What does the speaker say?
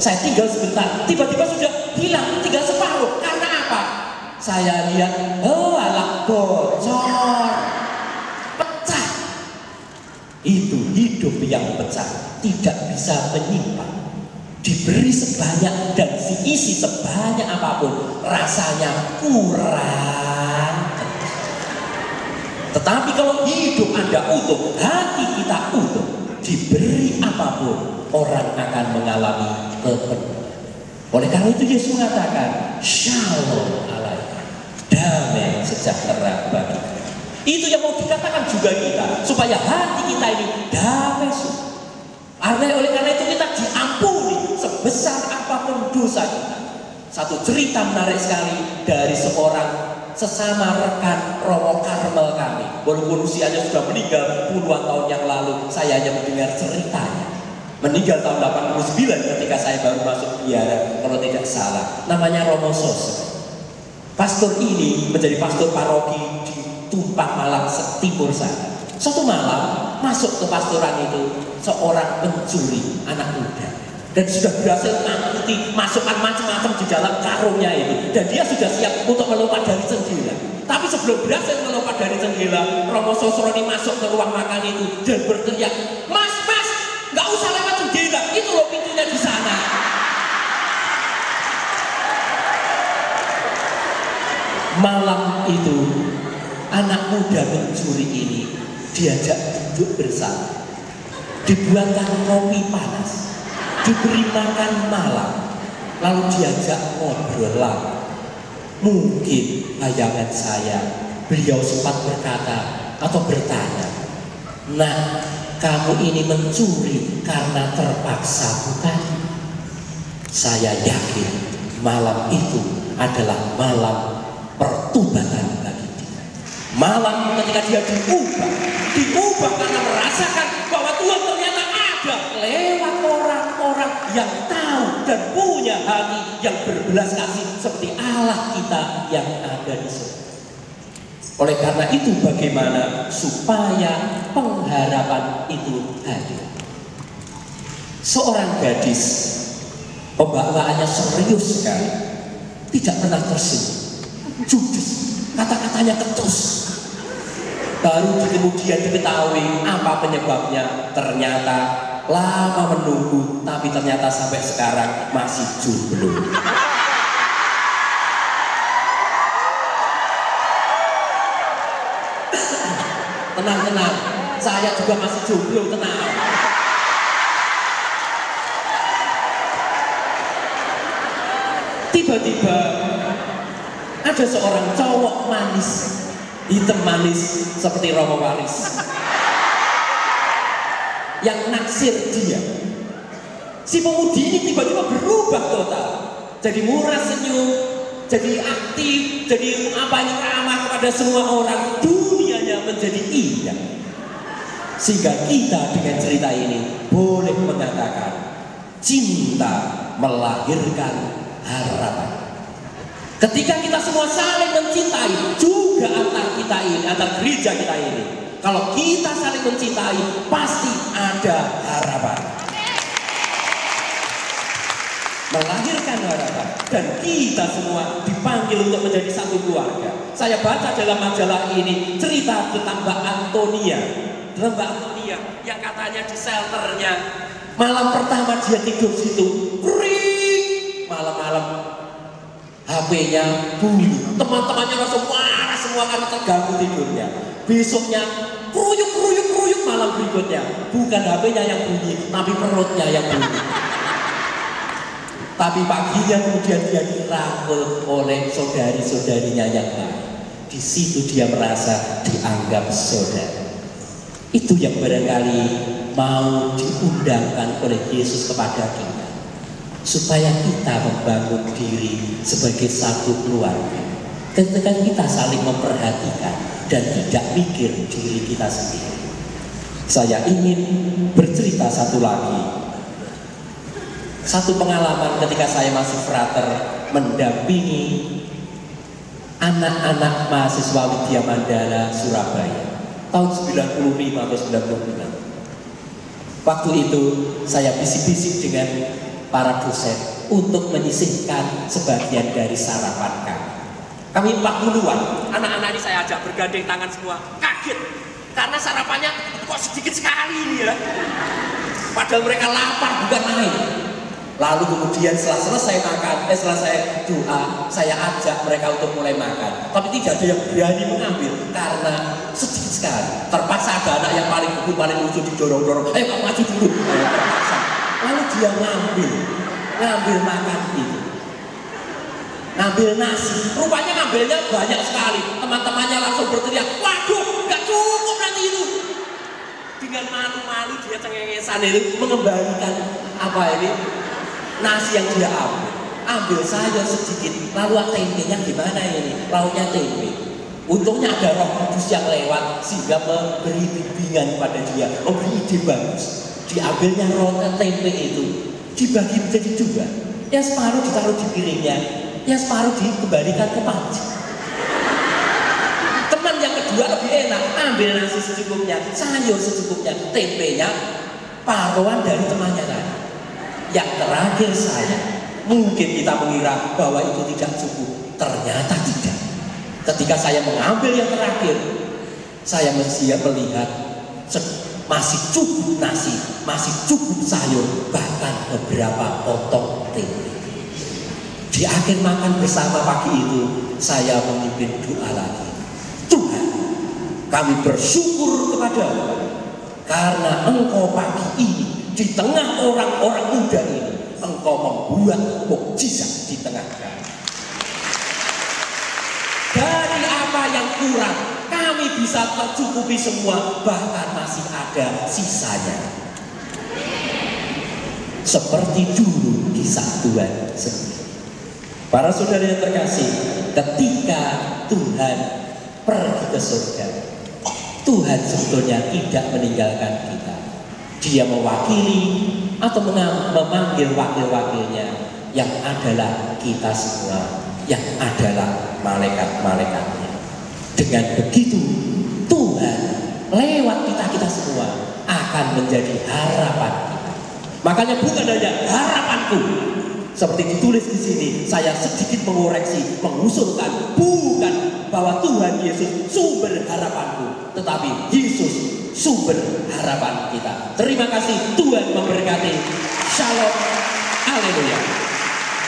Saya tinggal sebentar, tiba-tiba sudah hilang, tinggal separuh. Karena apa? Saya lihat, oh alah bocor, pecah. Itu hidup yang pecah, tidak bisa menyimpan. Diberi sebanyak dan diisi sebanyak apapun, rasanya kurang. Tetapi kalau hidup Anda utuh, hati kita utuh, diberi apapun, orang akan mengalami kepenuhan. Oleh karena itu Yesus mengatakan, Shalom alaikum, damai sejahtera bagi kita. Itu yang mau dikatakan juga kita, supaya hati kita ini damai sejahtera. Oleh karena itu kita diampuni sebesar apapun dosa kita. Satu cerita menarik sekali dari seorang sesama rekan Romo Karmel kami. Walaupun usianya sudah meninggal puluhan tahun yang lalu, saya hanya mendengar ceritanya. Meninggal tahun 89 ketika saya baru masuk biara, kalau tidak salah. Namanya Romo Soso. Pastor ini menjadi pastor paroki di Tumpang Malang Timur sana. Suatu malam masuk ke pastoran itu seorang pencuri anak muda, dan sudah berhasil mengikuti masukkan macam-macam di dalam karungnya itu, dan dia sudah siap untuk melompat dari jendela. Tapi sebelum berhasil melompat dari jendela, Romo Sosroni masuk ke ruang makan itu dan berteriak, Mas, nggak usah lewat jendela, itu loh pintunya di sana. Malam itu anak muda pencuri ini diajak duduk bersama, dibuatkan kopi panas, diberi makan malam, lalu diajak ngobrol lagi. Mungkin bayangan saya, beliau sempat berkata atau bertanya, nah, kamu ini mencuri karena terpaksa bukan? Saya yakin malam itu adalah malam pertobatan bagi dia. Malam ketika dia diubah karena merasakan bahwa Tuhan ternyata ada lewat orang-orang yang tahu dan punya hati yang berbelas kasih seperti Allah kita yang ada di surga. Oleh karena itu bagaimana supaya pengharapan itu hadir? Seorang gadis, pembawaannya serius sekali, tidak pernah tersenyum, judes, kata-katanya ketus. Baru kemudian diketahui apa penyebabnya. Ternyata lama menunggu, tapi ternyata sampai sekarang masih jomblo. Tenang, saya juga masih jomblo, tenang. Tiba-tiba ada seorang cowok manis, hitam manis seperti Romo Waris, yang naksir dia. Si pemudi ini tiba-tiba berubah total, jadi murah senyum, jadi aktif, jadi ramah kepada semua orang. Dunianya menjadi indah. Sehingga kita dengan cerita ini boleh mengatakan cinta melahirkan harapan. Ketika kita semua saling mencintai, juga antar kita ini, antar gereja kita ini, kalau kita saling mencintai, pasti ada harapan. Melahirkan harapan, dan kita semua dipanggil untuk menjadi satu keluarga. Saya baca dalam majalah ini cerita tentang Mbak Antonia, yang katanya di shelternya malam pertama dia tidur situ, malam-malam HP-nya bunyi, teman-temannya langsung marah semua karena terganggu tidurnya. Besoknya kruyuk malam berikutnya, bukan HP-nya yang bunyi, tapi perutnya yang bunyi. Tapi paginya kemudian dia dirangkul oleh saudari-saudarinya yang lain. Di situ dia merasa dianggap saudara. Itu yang barangkali mau diundangkan oleh Yesus kepada kita, supaya kita membangun diri sebagai satu keluarga. Ketika kita saling memperhatikan dan tidak mikir diri kita sendiri. Saya ingin bercerita satu lagi. Satu pengalaman ketika saya masih frater mendampingi anak-anak mahasiswa Widya Mandala Surabaya tahun 95 atau 96. Waktu itu saya bisik-bisik dengan para dosen untuk menyisihkan sebagian dari sarapan kami. Kami 40-an, anak-anak ini saya ajak bergandeng tangan semua, kaget karena sarapannya kok sedikit sekali ini ya. Padahal mereka lapar bukan main. Lalu kemudian setelah selesai makan, setelah saya doa, saya ajak mereka untuk mulai makan. Tapi tidak ada yang berani mengambil karena sedikit sekali. Terpaksa ada anak yang paling kuku, paling lucu didorong-dorong. Ayo kamu maju dulu. Terpaksa. Lalu dia ngambil makan itu. Ngambil nasi. Rupanya ngambilnya banyak sekali. Teman-temannya langsung berteriak, waduh, gak cukup nanti itu. Dengan malu-malu dia cengengesan itu mengembalikan nasi yang dia ambil saja sedikit. Lalu tempenya gimana ini? Lauknya tempe. Untungnya ada Roh Kudus yang lewat sehingga memberi bimbingan pada dia, memberi ide bagus. Diambilnya roti tempe itu dibagi menjadi 2. Yang separuh ditaruh di piringnya, yang separuh dikembalikan ke panci. Teman yang kedua lebih enak, ambil nasi secukupnya, sayur secukupnya, tempenya paruan dari temannya tadi. Yang terakhir saya, mungkin kita mengira bahwa itu tidak cukup, ternyata tidak. Ketika saya mengambil yang terakhir, saya mesti melihat masih cukup nasi, masih cukup sayur, bahkan beberapa potong tempe. Di akhir makan bersama pagi itu, saya memimpin doa lagi. Tuhan, kami bersyukur kepadamu karena Engkau pagi ini di tengah orang-orang muda ini, Engkau membuat mukjizat di tengah kami. Dari apa yang kurang, kami bisa tercukupi semua, bahkan masih ada sisanya. Seperti dulu kisah Tuhan sendiri. Para saudara yang terkasih, ketika Tuhan pergi ke surga, Tuhan sebetulnya tidak meninggalkan kita. Dia mewakili atau memanggil wakil-wakilnya yang adalah kita semua, yang adalah malaikat-malaikatnya. Dengan begitu Tuhan lewat kita semua akan menjadi harapan kita. Makanya bukan hanya harapanku, seperti ditulis di sini, saya sedikit mengoreksi, mengusulkan, bukan bahwa Tuhan Yesus sumber harapanku, tetapi Yesus sumber harapan kita. Terima kasih, Tuhan memberkati. Shalom, haleluya.